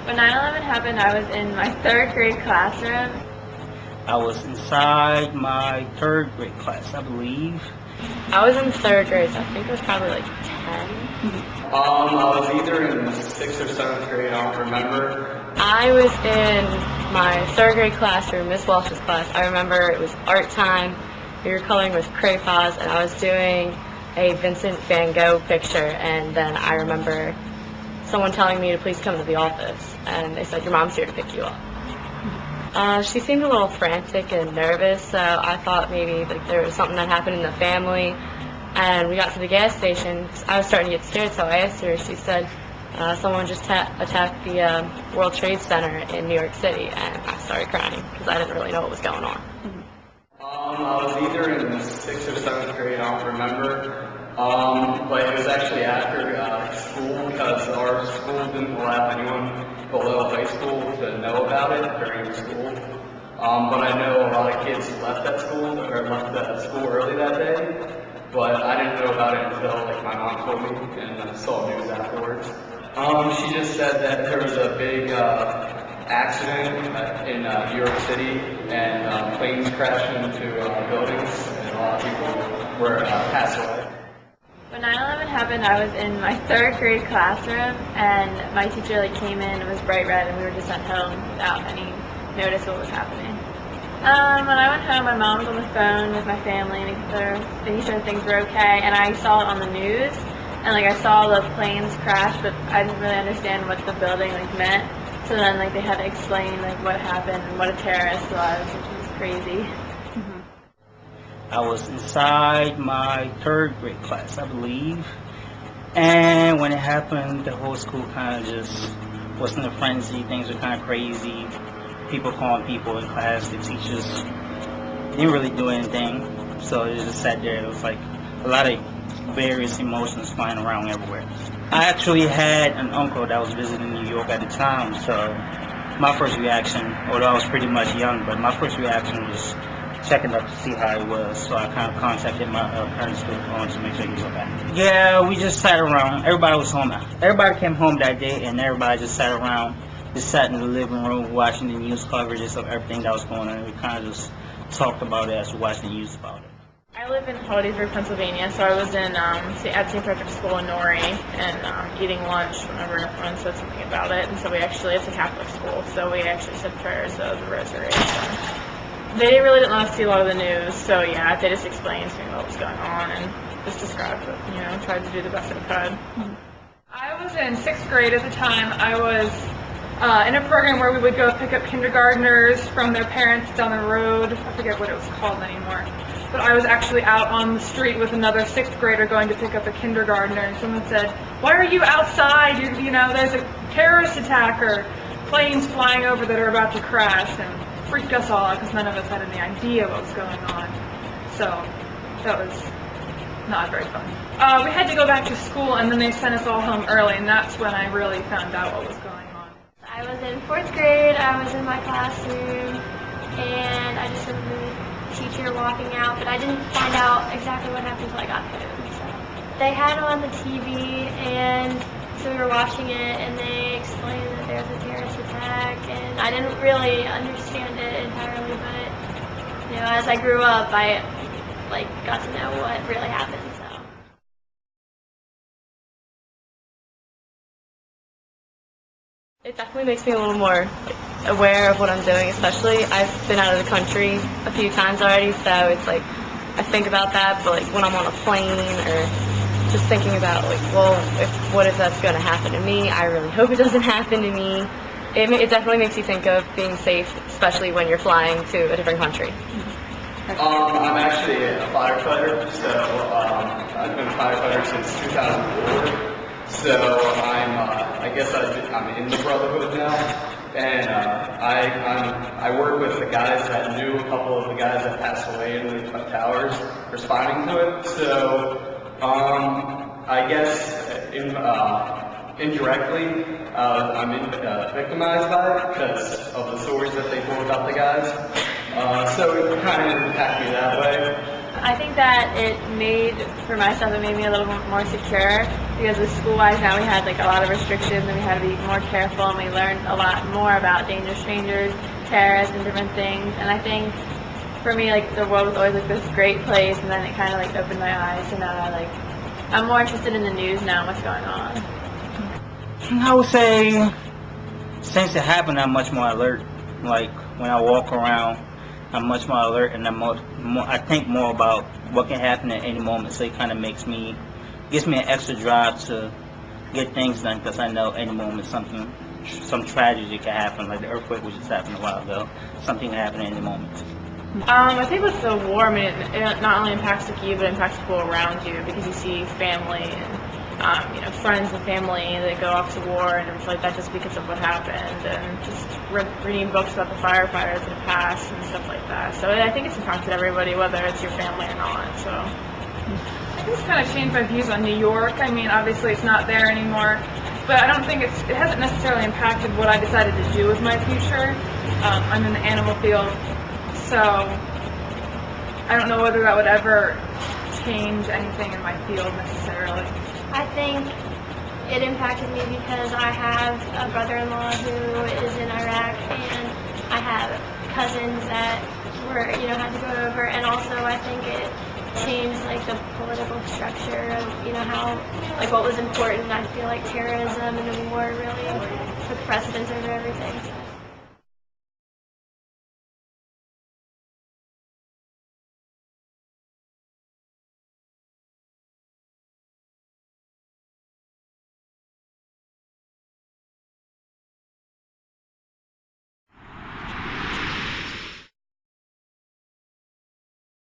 When 9/11 happened, I was in my third grade classroom. I was inside my third grade class, I believe. I was in third grade, so I think it was probably like 10. I was either in 6th or 7th grade, I don't remember. I was in my third grade classroom, Miss Walsh's class. I remember it was art time. We were coloring with crayons, and I was doing a Vincent van Gogh picture, and then I remember someone telling me to please come to the office, and they said, your mom's here to pick you up. She seemed a little frantic and nervous, so I thought maybe like there was something that happened in the family. And we got to the gas station. I was starting to get scared, so I asked her. She said someone just attacked the World Trade Center in New York City, and I started crying because I didn't really know what was going on. I was either in 6th or 7th grade, I don't remember. But it was actually after school because our school didn't allow anyone below high school to know about it during school. But I know a lot of kids left that school or left that school early that day. But I didn't know about it until like my mom told me, and I saw news afterwards. She just said that there was a big accident in New York City, and planes crashed into buildings, and a lot of people were passed away. When 9/11 happened, I was in my third grade classroom, and my teacher came in. It was bright red, and we were just sent home without any notice of what was happening. When I went home, my mom was on the phone with my family, making sure things were okay, and I saw it on the news, and I saw the planes crash, but I didn't really understand what the building meant. So then they had to explain what happened and what a terrorist was, which was crazy. I was inside my third grade class, I believe. And when it happened, the whole school kind of just was in a frenzy. Things were kind of crazy. People calling people in class. The teachers didn't really do anything. So it just sat there. It was like a lot of various emotions flying around everywhere. I actually had an uncle that was visiting New York at the time. So my first reaction, although I was pretty much young, but my first reaction was checking up to see how he was. So I kind of contacted my parents to make sure he was okay. Yeah, we just sat around. Everybody was home. Everybody came home that day, and everybody just sat around. Just sat in the living room watching the news coverages of everything that was going on. We kind of just talked about it as we watched the news about it. I live in Hollidaysburg, Pennsylvania, so I was at St. Patrick's School in Norrie and eating lunch whenever everyone said something about it. And so it's a Catholic school, so we actually said prayers of the Rosary. So they really didn't want to see a lot of the news, so yeah, they just explained to me what was going on and just described it, tried to do the best I could. I was in 6th grade at the time. I was in a program where we would go pick up kindergartners from their parents down the road. I forget what it was called anymore. But I was actually out on the street with another 6th grader going to pick up a kindergartner, and someone said, why are you outside? There's a terrorist attack or planes flying over that are about to crash, and freaked us all out because none of us had any idea what was going on. So that was not very fun. We had to go back to school, and then they sent us all home early, and that's when I really found out what was going on. I was in 4th grade. I was in my classroom, and I just remember the teacher walking out, but I didn't find out exactly what happened until I got home. So they had it on the TV, and so we were watching it, and they explained that there was a terrorist attack, and I didn't really understand it entirely, but as I grew up, I got to know what really happened. So. It definitely makes me a little more aware of what I'm doing, especially I've been out of the country a few times already, so it's I think about that, but when I'm on a plane or just thinking about what if that's going to happen to me, I really hope it doesn't happen to me. It definitely makes you think of being safe, especially when you're flying to a different country. I'm actually a firefighter, so I've been a firefighter since 2004. So I guess I'm in the Brotherhood now, and I work with the guys that knew a couple of the guys that passed away in the towers, responding to it. So I guess indirectly, I'm victimized by it because of the stories that they told about the guys. So it kind of impacted me that way. I think that it made me a little more secure because with school-wise now we had like a lot of restrictions and we had to be more careful, and we learned a lot more about dangerous strangers, terrorists, and different things. And I think for me, like, the world was always like this great place, and then it kind of like opened my eyes, and now I'm more interested in the news now and what's going on. I would say since it happened, I'm much more alert. Like when I walk around, I'm much more alert, and I think more about what can happen at any moment. So it kind of gives me an extra drive to get things done, because I know any moment some tragedy can happen. Like the earthquake which just happened a while ago, something can happen at any moment. I think with the war, I mean, it not only impacts like you, but it impacts people around you, because you see family and friends and family that go off to war, and it's like that just because of what happened, and just reading books about the firefighters in the past and stuff like that. So I think it's impacted everybody, whether it's your family or not. So I think it's kind of changed my views on New York. I mean, obviously it's not there anymore, but I don't think it hasn't necessarily impacted what I decided to do with my future. I'm in the animal field, so I don't know whether that would ever change anything in my field necessarily. I think it impacted me because I have a brother-in-law who is in Iraq, and I have cousins that had to go over, and also I think it changed like the political structure of how what was important. I feel like terrorism and the war really took precedence over everything.